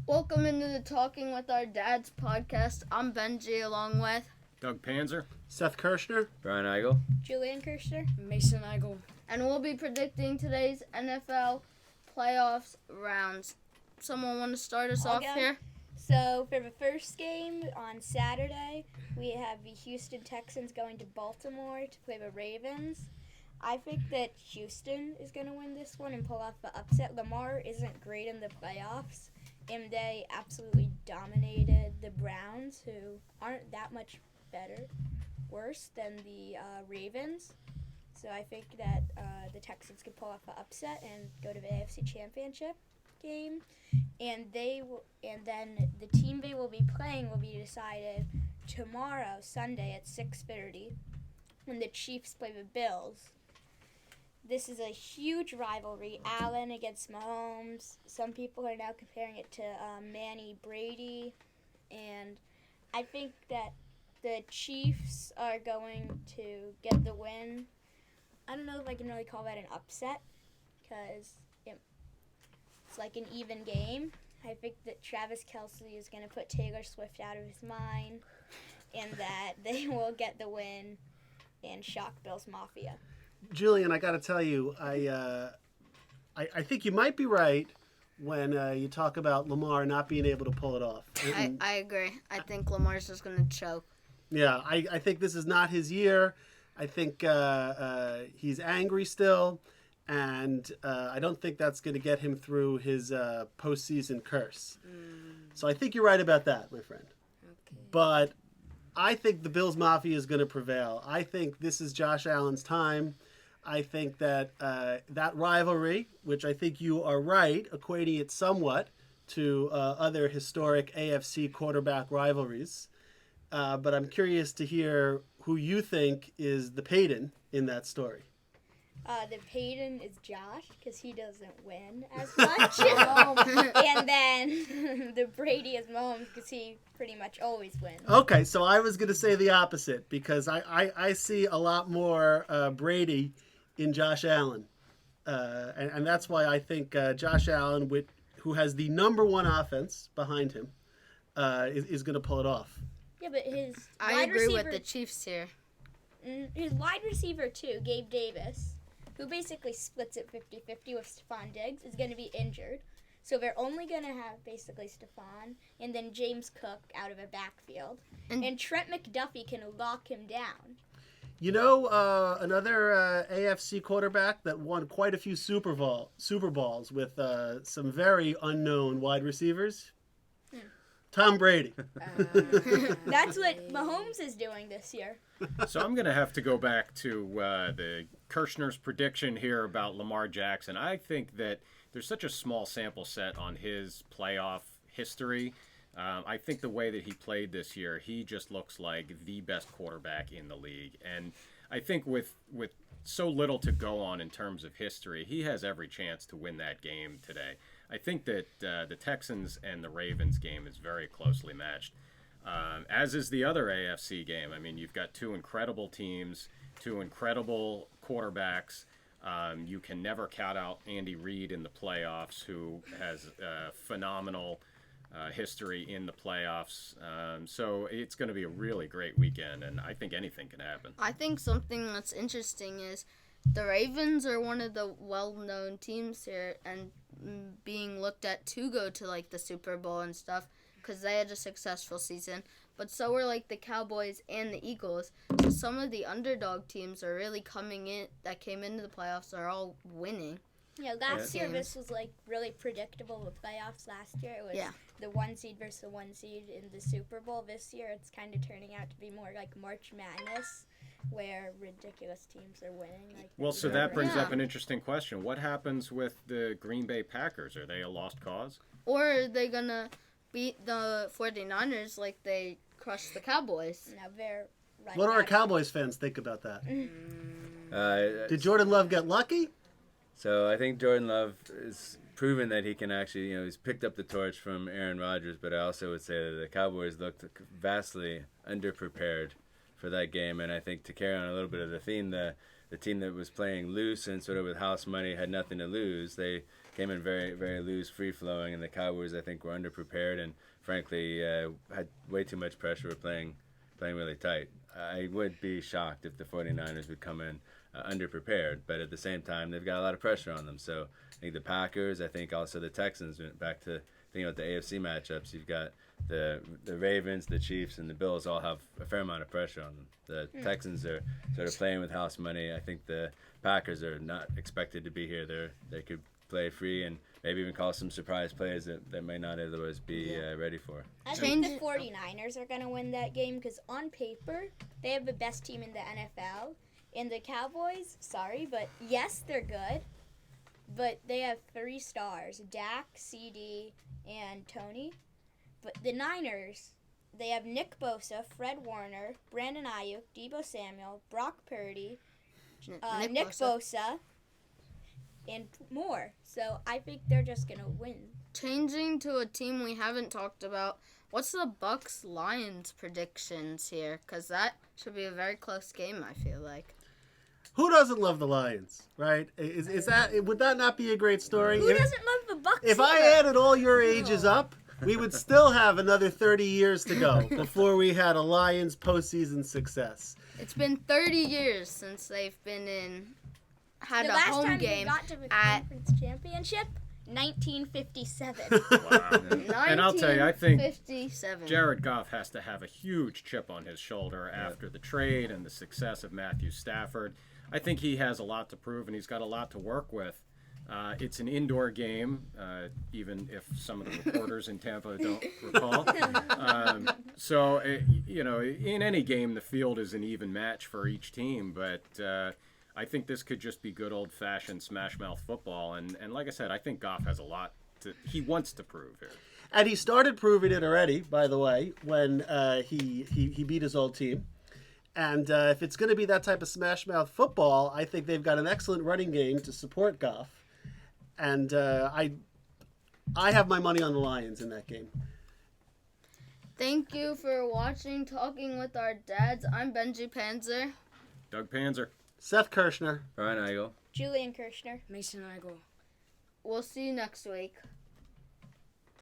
Welcome into the Talking with Our Dads podcast. I'm Benji along with Doug Panzer, Seth Kirshner, Brian Eigel, Julian Kirshner, Mason Eigel, and we'll be predicting today's NFL playoffs rounds. Someone want to start us off here? So for the first game on Saturday, we have the Houston Texans going to Baltimore to play the Ravens. I think that Houston is going to win this one and pull off the upset. Lamar isn't great in the playoffs, and they absolutely dominated the Browns, who aren't that much worse than the Ravens. So I think that the Texans could pull off the upset and go to the AFC Championship game, and then the team they will be playing will be decided tomorrow, Sunday at 6:30, when the Chiefs play the Bills. This is a huge rivalry, Allen against Mahomes. Some people are now comparing it to Manny Brady, and I think that the Chiefs are going to get the win. I don't know if I can really call that an upset, because it's like an even game. I think that Travis Kelce is going to put Taylor Swift out of his mind, and that they will get the win and shock Bills Mafia. Julian, I got to tell you, I think you might be right when you talk about Lamar not being able to pull it off. I agree. I think Lamar's just going to choke. Yeah, I think this is not his year. I think he's angry still, and I don't think that's going to get him through his postseason curse. So I think you're right about that, my friend. Okay. But I think the Bills Mafia is going to prevail. I think this is Josh Allen's time. I think that that rivalry, which I think you are right, equating it somewhat to other historic AFC quarterback rivalries. But I'm curious to hear who you think is the Peyton in that story. The Peyton is Josh, because he doesn't win as much. And then the Brady is Mahomes, because he pretty much always wins. Okay, so I was going to say the opposite, because I see a lot more Brady in Josh Allen. And that's why I think Josh Allen, who has the number one offense behind him, is going to pull it off. Yeah, but his I agree with the Chiefs here. His wide receiver, too, Gabe Davis, who basically splits it 50-50 with Stephon Diggs, is going to be injured. So they're only going to have basically Stephon and then James Cook out of a backfield. And Trent McDuffie can lock him down. You know, another AFC quarterback that won quite a few Super Bowls with some very unknown wide receivers? Tom Brady. That's what Mahomes is doing this year. So I'm going to have to go back to the Kirshner's prediction here about Lamar Jackson. I think that there's such a small sample set on his playoff history. I think the way that he played this year, he just looks like the best quarterback in the league. And I think with so little to go on in terms of history, he has every chance to win that game today. I think that the Texans and the Ravens game is very closely matched, as is the other AFC game. I mean, you've got two incredible teams, two incredible quarterbacks. You can never count out Andy Reid in the playoffs, who has phenomenal history in the playoffs. So it's going to be a really great weekend, and I think anything can happen. I think something that's interesting is the Ravens are one of the well-known teams here and being looked at to go to like the Super Bowl and stuff because they had a successful season. But so were like the Cowboys and the Eagles. So some of the underdog teams are really coming in that came into the playoffs are all winning. Yeah, last year this was like really predictable with playoffs. Last year it was the 1 seed versus the 1 seed in the Super Bowl. This year it's kind of turning out to be more like March Madness, where ridiculous teams are winning. Well, so that brings up an interesting question. What happens with the Green Bay Packers? Are they a lost cause? Or are they going to beat the 49ers like they crushed the Cowboys? Now they're right. What do our Cowboys fans think about that? Did Jordan Love get lucky? So I think Jordan Love has proven that he can actually, he's picked up the torch from Aaron Rodgers, but I also would say that the Cowboys looked vastly underprepared for that game. And I think to carry on a little bit of the theme, the team that was playing loose and sort of with house money had nothing to lose, they came in very, very loose, free-flowing, and the Cowboys, I think, were underprepared and, frankly, had way too much pressure, playing really tight. I would be shocked if the 49ers would come in underprepared, but at the same time, they've got a lot of pressure on them. So I think the Packers, I think also the Texans, back to thinking about the AFC matchups, you've got the Ravens, the Chiefs, and the Bills all have a fair amount of pressure on them. The Texans are sort of playing with house money. I think the Packers are not expected to be here. They could play free and maybe even call some surprise plays that may not otherwise be ready for. I think the 49ers are going to win that game because on paper, they have the best team in the NFL. And the Cowboys, sorry, but yes, they're good. But they have 3 stars, Dak, CD, and Tony. But the Niners, they have Nick Bosa, Fred Warner, Brandon Ayuk, Deebo Samuel, Brock Purdy, Nick Bosa, and more. So I think they're just going to win. Changing to a team we haven't talked about, what's the Bucks-Lions predictions here? Because that should be a very close game, I feel like. Who doesn't love the Lions, right? Would that not be a great story? Who doesn't love the Bucks? If I added all your ages up, we would still have another 30 years to go before we had a Lions postseason success. It's been 30 years since they've had a home time game they got to the at conference championship, 1957. Wow. And I'll tell you, I think 1957. Jared Goff has to have a huge chip on his shoulder after the trade and the success of Matthew Stafford. I think he has a lot to prove, and he's got a lot to work with. It's an indoor game, even if some of the reporters in Tampa don't recall. So, in any game, the field is an even match for each team. But I think this could just be good old-fashioned smash-mouth football. And like I said, I think Goff has a lot he wants to prove here. And he started proving it already, by the way, when he beat his old team. And if it's going to be that type of smash-mouth football, I think they've got an excellent running game to support Goff. And I have my money on the Lions in that game. Thank you for watching Talking with Our Dads. I'm Benji Panzer. Doug Panzer. Seth Kirshner. Brian Eigel. Julian Kirshner. Mason Eigel. We'll see you next week.